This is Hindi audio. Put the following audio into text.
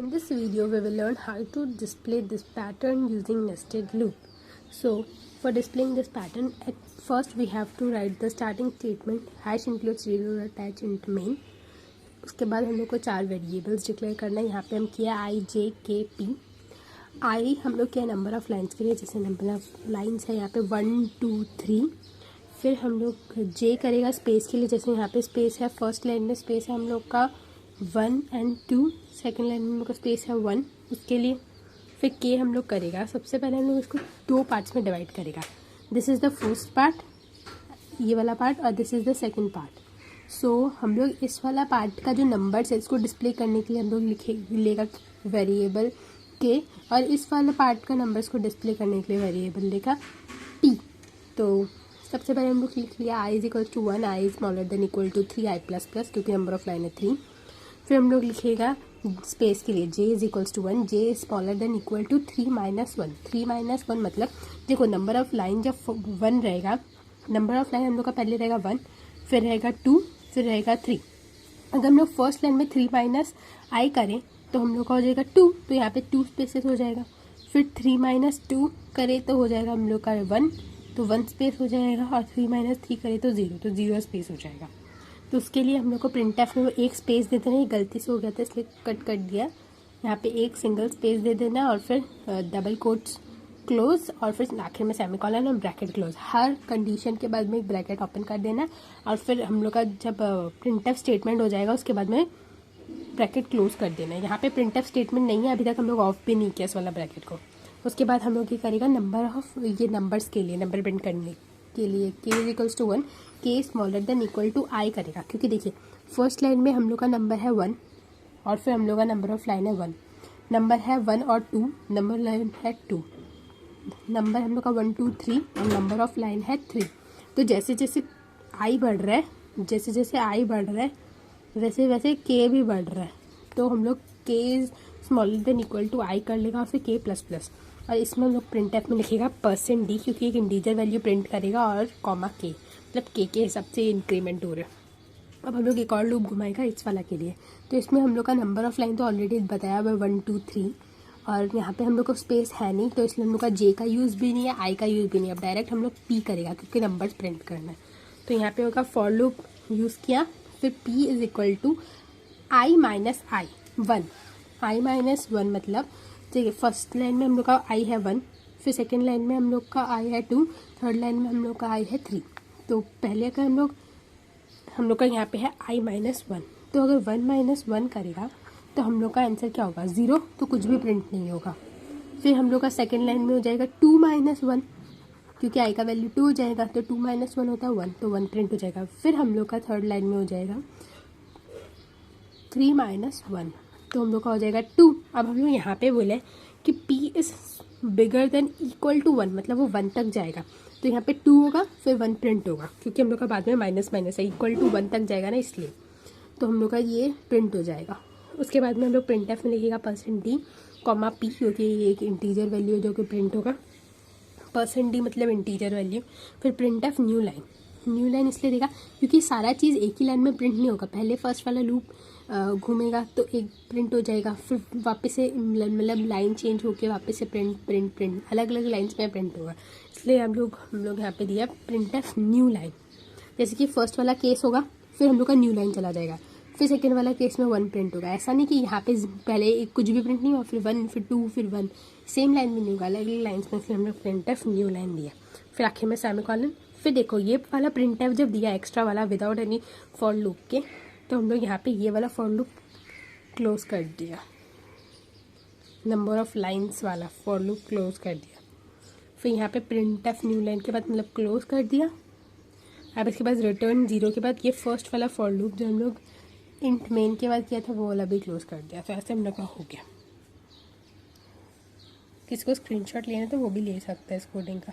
In this video, we will learn how to display this pattern using nested loop. So, for displaying this pattern, at first we have to write the starting statement hash includes zero attach int main. उसके बाद हम लोग को 4 वेरिएबल्स डिक्लेयर करना है. यहाँ पे हम किया आई जे के पी. आई हम लोग किया नंबर ऑफ लाइन्स के लिए, जैसे नंबर ऑफ लाइन्स है यहाँ पे 1 2 3. फिर हम लोग जे करेगा स्पेस के लिए, जैसे यहाँ पे स्पेस है, फर्स्ट लाइन में स्पेस है हम लोग का 1 and 2, सेकेंड लाइन में हम लोग का स्पेस है 1 उसके लिए. फिर के हम लोग करेगा, सबसे पहले हम लोग इसको 2 पार्ट्स में डिवाइड करेगा. This is the first part, ये वाला पार्ट, और this is the second part. So हम लोग इस वाला पार्ट का जो नंबर्स है इसको डिस्प्ले करने के लिए हम लोग लेगा वेरिएबल के, और इस वाला पार्ट का नंबर्स को डिस्प्ले करने के लिए वेरिएबल लेगा पी. तो सबसे पहले हम लोग लिख लिया I is equal to 1, I smaller than equal to 3, I plus plus क्योंकि नंबर ऑफ लाइन है 3. फिर हम लोग लिखेगा स्पेस के लिए J is equals to 1, J smaller than equal to 3 minus 1. 3 minus 1 मतलब देखो नंबर ऑफ लाइन जब 1 रहेगा, नंबर ऑफ लाइन हम लोग का पहले रहेगा 1, फिर रहेगा 2, फिर रहेगा 3. अगर हम लोग फर्स्ट लाइन में 3 माइनस आई करें तो हम लोग का हो जाएगा 2, तो यहाँ पे 2 स्पेसेस हो जाएगा. फिर 3 माइनस 2 करें तो हो जाएगा हम लोग का 1, तो 1 स्पेस हो जाएगा, और 3 माइनस 3 करें तो 0, तो 0 स्पेस हो जाएगा. तो उसके लिए हम लोग को प्रिंट एफ में वो एक स्पेस दे देना, गलती से हो गया था इसलिए कट कर दिया. यहाँ पे एक सिंगल स्पेस दे देना, और फिर डबल कोट्स क्लोज, और फिर आखिर में सेमीकोलन और ब्रैकेट क्लोज. हर कंडीशन के बाद में एक ब्रैकेट ओपन कर देना, और फिर हम लोग का जब प्रिंट एफ स्टेटमेंट हो जाएगा उसके बाद में ब्रैकेट क्लोज कर देना. यहाँ पे प्रिंट एफ स्टेटमेंट नहीं है, अभी तक हम लोग ऑफ भी नहीं किया इस वाला ब्रैकेट को. उसके बाद हम लोग ये करेगा नंबर ऑफ ये नंबर्स के लिए, नंबर प्रिंट करने के लिए के इज इक्वल्स टू 1, के स्मॉलर देन इक्वल टू आई करेगा, क्योंकि देखिए फर्स्ट लाइन में हम लोग का नंबर है 1, और फिर हम लोग का नंबर ऑफ लाइन है 1. नंबर है 1 और 2, नंबर लाइन है 2, नंबर हम लोग का 1 2 3, और नंबर ऑफ लाइन है 3. तो जैसे जैसे आई बढ़ रहा है, जैसे जैसे आई बढ़ रहा है वैसे वैसे के भी बढ़ रहा है. तो हम लोग के स्मॉलर देन इक्वल टू आई कर लेगा, और फिर के प्लस प्लस, और इसमें हम लोग प्रिंट एफ में लिखेगा %d, क्योंकि एक इंटीजर वैल्यू प्रिंट करेगा, और कॉमा के मतलब के हिसाब से इंक्रीमेंट हो रहा है. अब हम लोग एक और लूप घुमाएगा इस वाला के लिए. तो इसमें हम लोग का नंबर ऑफ लाइन तो ऑलरेडी बताया हुआ है 1 2 3, और यहाँ पे हम लोग को स्पेस है नहीं, तो इसलिए हम लोग का जे का यूज़ भी नहीं है, आई का यूज़ भी नहीं है. अब डायरेक्ट हम लोग पी करेगा क्योंकि नंबर्स प्रिंट करना है. तो यहाँ पे होगा फॉर लूप यूज़ किया, फिर p is equal to i minus i 1. I minus 1 मतलब देखिए फर्स्ट लाइन में हम लोग का आई है 1, फिर सेकेंड लाइन में हम लोग का आई है 2, थर्ड लाइन में हम लोग का आई है 3. तो पहले का हम लोग का यहाँ पे है आई माइनस 1. तो अगर 1 माइनस 1 करेगा तो हम लोग का आंसर क्या होगा 0, तो कुछ भी प्रिंट नहीं होगा. फिर हम लोग का सेकेंड लाइन में हो जाएगा 2 माइनस 1, क्योंकि आई का वैल्यू 2 हो जाएगा, तो 2 माइनस 1 होता है 1, तो 1 प्रिंट हो जाएगा. फिर हम लोग का थर्ड लाइन में हो जाएगा 3 माइनस 1, तो हम लोग का हो जाएगा 2. अब हम लोग यहाँ पे बोले कि p is bigger than equal to 1, मतलब वो 1 तक जाएगा. तो यहाँ पे 2 होगा, फिर 1 प्रिंट होगा, क्योंकि हम लोग का बाद में माइनस माइनस है, इक्वल टू 1 तक जाएगा ना, इसलिए. तो हम लोग का ये प्रिंट हो जाएगा. उसके बाद में हम लोग प्रिंट एफ में लिखेगा %d, कॉमा पी, क्योंकि ये एक इंटीजर वैल्यू है जो कि प्रिंट होगा. %d मतलब इंटीजर वैल्यू. फिर print F new line. New line इसलिए देगा क्योंकि सारा चीज़ एक ही लाइन में प्रिंट नहीं होगा. पहले फर्स्ट वाला लूप घूमेगा तो एक प्रिंट हो जाएगा, फिर वापस से मतलब लाइन चेंज होके वापस से प्रिंट अलग अलग लाइन्स में प्रिंट होगा. इसलिए हम लोग यहाँ पे दिया प्रिंट एफ न्यू लाइन. जैसे कि फर्स्ट वाला केस होगा, फिर हम लोग का न्यू लाइन चला जाएगा, फिर सेकेंड वाला केस में 1 प्रिंट होगा. ऐसा नहीं कि यहाँ पे पहले कुछ भी प्रिंट नहीं हुआ, फिर 1 फिर 2 फिर 1, सेम लाइन में नहीं होगा, अलग अलग लाइन्स में. फिर हम लोग प्रिंट एफ न्यू लाइन दिया, फिर आखिर में सेमीकोलन. फिर देखो ये वाला प्रिंट एफ जब दिया एक्स्ट्रा वाला विदाउट एनी फॉर लूप के, तो हम लोग यहाँ पे ये वाला फॉर लूप क्लोज कर दिया, नंबर ऑफ लाइंस वाला फॉर लूप क्लोज कर दिया. फिर यहाँ पे प्रिंट एफ न्यू लाइन के बाद मतलब क्लोज कर दिया. अब इसके बाद रिटर्न 0 के बाद ये फर्स्ट वाला फॉर लूप जो हम लोग इंट मेन के बाद किया था वो वाला भी क्लोज कर दिया. तो ऐसे हम लोग का हो गया. किसी को स्क्रीनशॉट लेना तो वो भी ले सकता है इस कोडिंग का.